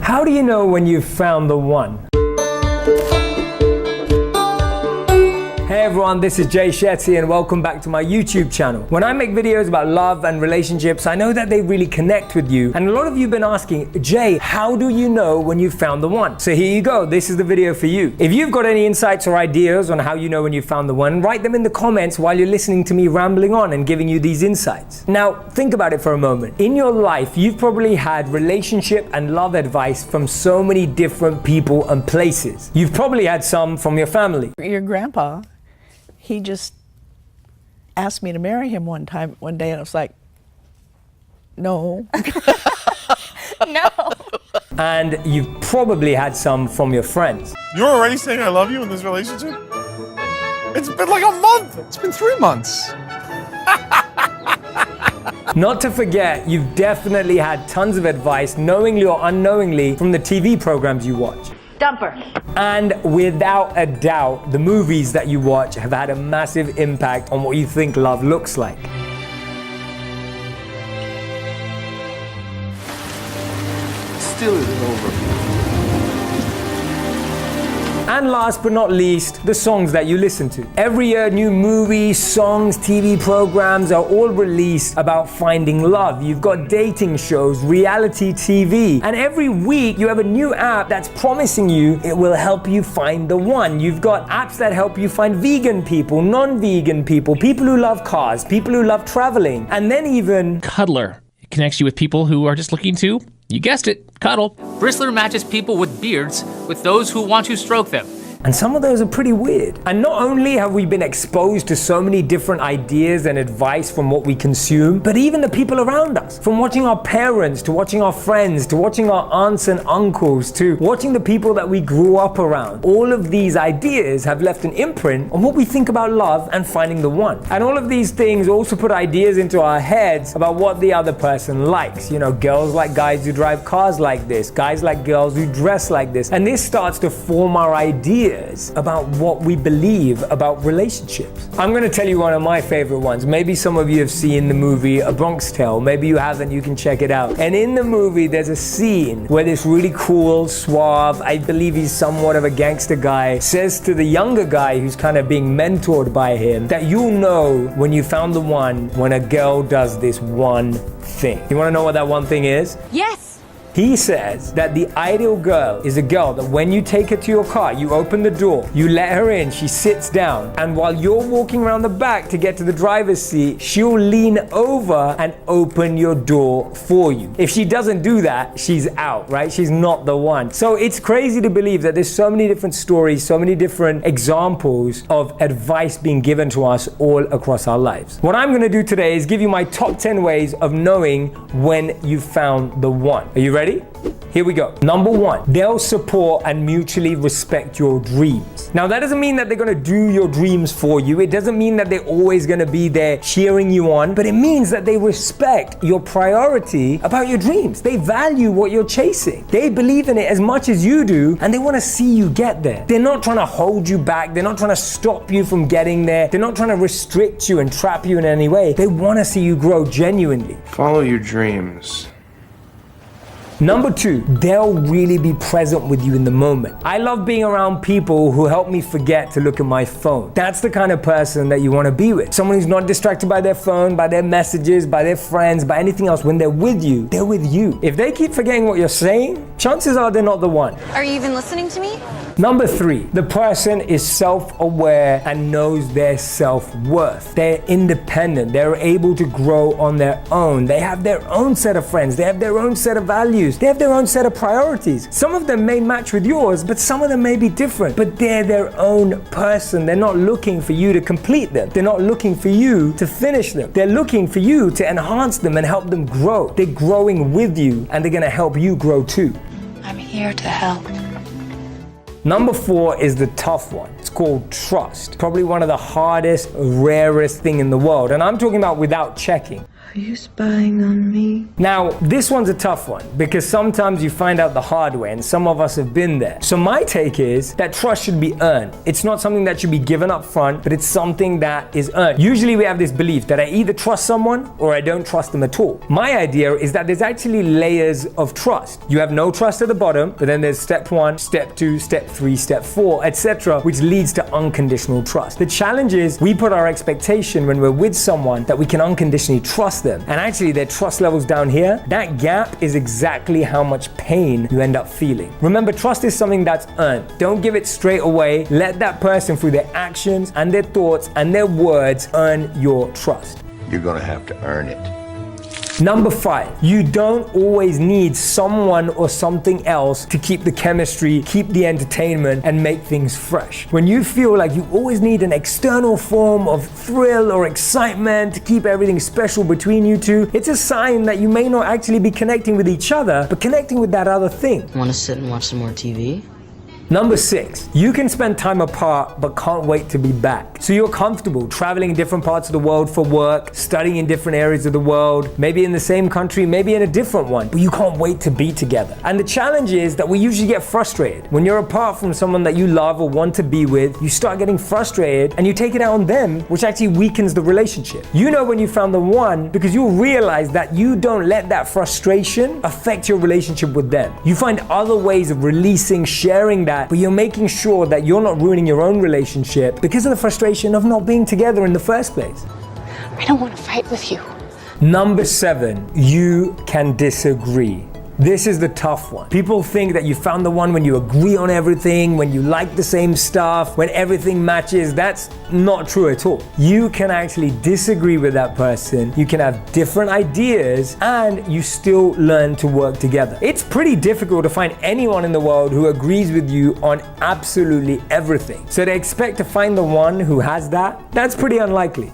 How do you know when you've found the one? Hey everyone, this is Shetty and welcome back to my YouTube channel. When I make videos about love and relationships, I know that they really connect with you. And a lot of you have been asking, Jay, how do you know when you've found the one? So here you go, this is the video for you. If you've got any insights or ideas on how you know when you've found the one, write them in the comments while you're listening to me rambling on and giving you these insights. Now, think about it for a moment. In your life, you've probably had relationship and love advice from so many different people and places. You've probably had some from your family. Your grandpa, he just asked me to marry him one day, and I was like, no. No. And you've probably had some from your friends. You're already saying I love you in this relationship? It's been like a month. It's been 3 months. Not to forget, you've definitely had tons of advice, knowingly or unknowingly, from the TV programs you watch. Dumper. And without a doubt, the movies that you watch have had a massive impact on what you think love looks like. Still isn't over. And last but not least, the songs that you listen to. Every year, new movies, songs, TV programs are all released about finding love. You've got dating shows, reality TV, and every week you have a new app that's promising you it will help you find the one. You've got apps that help you find vegan people, non-vegan people, people who love cars, people who love traveling, and then even Cuddler. It connects you with people who are just looking to, you guessed it, cuddle. Bristler matches people with beards with those who want to stroke them. and some of those are pretty weird. And not only have we been exposed to so many different ideas and advice from what we consume, but even the people around us. From watching our parents, to watching our friends, to watching our aunts and uncles, to watching the people that we grew up around. All of these ideas have left an imprint on what we think about love and finding the one. And all of these things also put ideas into our heads about what the other person likes. You know, girls like guys who drive cars like this, guys like girls who dress like this. And this starts to form our ideas about what we believe about relationships. I'm going to tell you one of my favorite ones. Maybe some of you have seen the movie A Bronx Tale. Maybe you haven't, you can check it out. And in the movie, there's a scene where this really cool, suave, I believe he's somewhat of a gangster guy, says to the younger guy who's kind of being mentored by him that you'll know when you found the one when a girl does this one thing. You want to know what that one thing is? Yes. He says that the ideal girl is a girl that when you take her to your car, you open the door, you let her in, she sits down, and while you're walking around the back to get to the driver's seat, she'll lean over and open your door for you. If she doesn't do that, she's out, right? She's not the one. So it's crazy to believe that there's so many different stories, so many different examples of advice being given to us all across our lives. What I'm going to do today is give you my top 10 ways of knowing when you've found the one. Are you ready? Here we go. Number one, they'll support and mutually respect your dreams. Now, that doesn't mean that they're going to do your dreams for you. It doesn't mean that they're always going to be there cheering you on, but it means that they respect your priority about your dreams. They value what you're chasing. They believe in it as much as you do, and they want to see you get there. They're not trying to hold you back. They're not trying to stop you from getting there. They're not trying to restrict you and trap you in any way. They want to see you grow genuinely. Follow your dreams. Number two, they'll really be present with you in the moment. I love being around people who help me forget to look at my phone. That's the kind of person that you want to be with. Someone who's not distracted by their phone, by their messages, by their friends, by anything else. When they're with you, they're with you. If they keep forgetting what you're saying, chances are they're not the one. Are you even listening to me? Number three, the person is self-aware and knows their self-worth. They're independent. They're able to grow on their own. They have their own set of friends. They have their own set of values. They have their own set of priorities. Some of them may match with yours, but some of them may be different. But they're their own person. They're not looking for you to complete them. They're not looking for you to finish them. They're looking for you to enhance them and help them grow. They're growing with you, and they're going to help you grow too. I'm here to help. Number four is the tough one. It's called trust. Probably one of the hardest, rarest thing in the world. And I'm talking about without checking. Are you spying on me? Now, this one's a tough one because sometimes you find out the hard way, and some of us have been there. So my take is that trust should be earned. It's not something that should be given up front, but it's something that is earned. Usually we have this belief that I either trust someone or I don't trust them at all. My idea is that there's actually layers of trust. You have no trust at the bottom, but then there's step 1, step 2, step 3, step 4, etc., which leads to unconditional trust. The challenge is we put our expectation when we're with someone that we can unconditionally trust them. And actually their trust levels down here, that gap is exactly how much pain you end up feeling. Remember, trust is something that's earned. Don't give it straight away. Let that person through their actions and their thoughts and their words earn your trust. You're gonna have to earn it. Number 5, you don't always need someone or something else to keep the chemistry, keep the entertainment, and make things fresh. When you feel like you always need an external form of thrill or excitement to keep everything special between you two, it's a sign that you may not actually be connecting with each other, but connecting with that other thing. Want to sit and watch some more TV? Number 6, you can spend time apart but can't wait to be back. So you're comfortable traveling in different parts of the world for work, studying in different areas of the world, maybe in the same country, maybe in a different one, but you can't wait to be together. And the challenge is that we usually get frustrated. When you're apart from someone that you love or want to be with, you start getting frustrated and you take it out on them, which actually weakens the relationship. You know when you found the one because you'll realize that you don't let that frustration affect your relationship with them. You find other ways of releasing, sharing that, but you're making sure that you're not ruining your own relationship because of the frustration of not being together in the first place. I don't want to fight with you. Number 7, you can disagree. This is the tough one. People think that you found the one when you agree on everything, when you like the same stuff, when everything matches. That's not true at all. You can actually disagree with that person. You can have different ideas and you still learn to work together. It's pretty difficult to find anyone in the world who agrees with you on absolutely everything. So to expect to find the one who has that, that's pretty unlikely.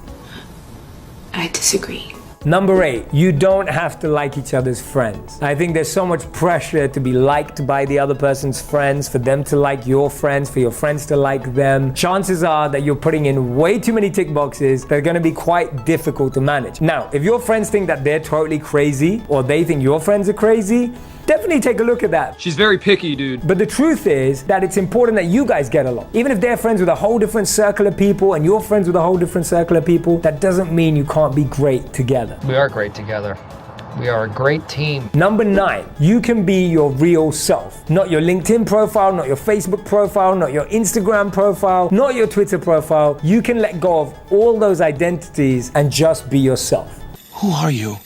I disagree. Number 8, you don't have to like each other's friends. I think there's so much pressure to be liked by the other person's friends, for them to like your friends, for your friends to like them. Chances are that you're putting in way too many tick boxes that are going to be quite difficult to manage. Now, if your friends think that they're totally crazy or they think your friends are crazy, definitely take a look at that. She's very picky, dude. But the truth is that it's important that you guys get along. Even if they're friends with a whole different circle of people and you're friends with a whole different circle of people, that doesn't mean you can't be great together. We are great together. We are a great team. Number 9, you can be your real self. Not your LinkedIn profile, not your Facebook profile, not your Instagram profile, not your Twitter profile. You can let go of all those identities and just be yourself. Who are you?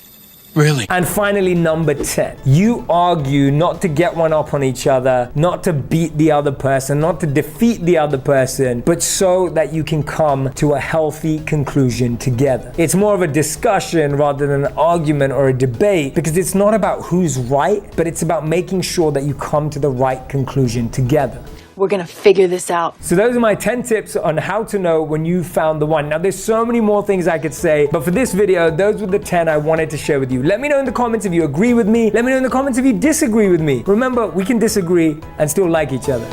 Really? And finally, number 10, you argue not to get one up on each other, not to beat the other person, not to defeat the other person, but so that you can come to a healthy conclusion together. It's more of a discussion rather than an argument or a debate because it's not about who's right, but it's about making sure that you come to the right conclusion together. We're gonna figure this out. So those are my 10 tips on how to know when you found the one. Now there's so many more things I could say, but for this video, those were the 10 I wanted to share with you. Let me know in the comments if you agree with me. Let me know in the comments if you disagree with me. Remember, we can disagree and still like each other.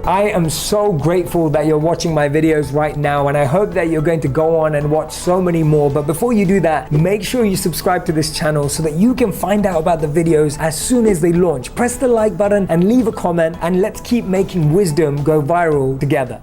I am so grateful that you're watching my videos right now, and I hope that you're going to go on and watch so many more. But before you do that, make sure you subscribe to this channel so that you can find out about the videos as soon as they launch. Press the like button and leave a comment, and let's keep making wisdom go viral together.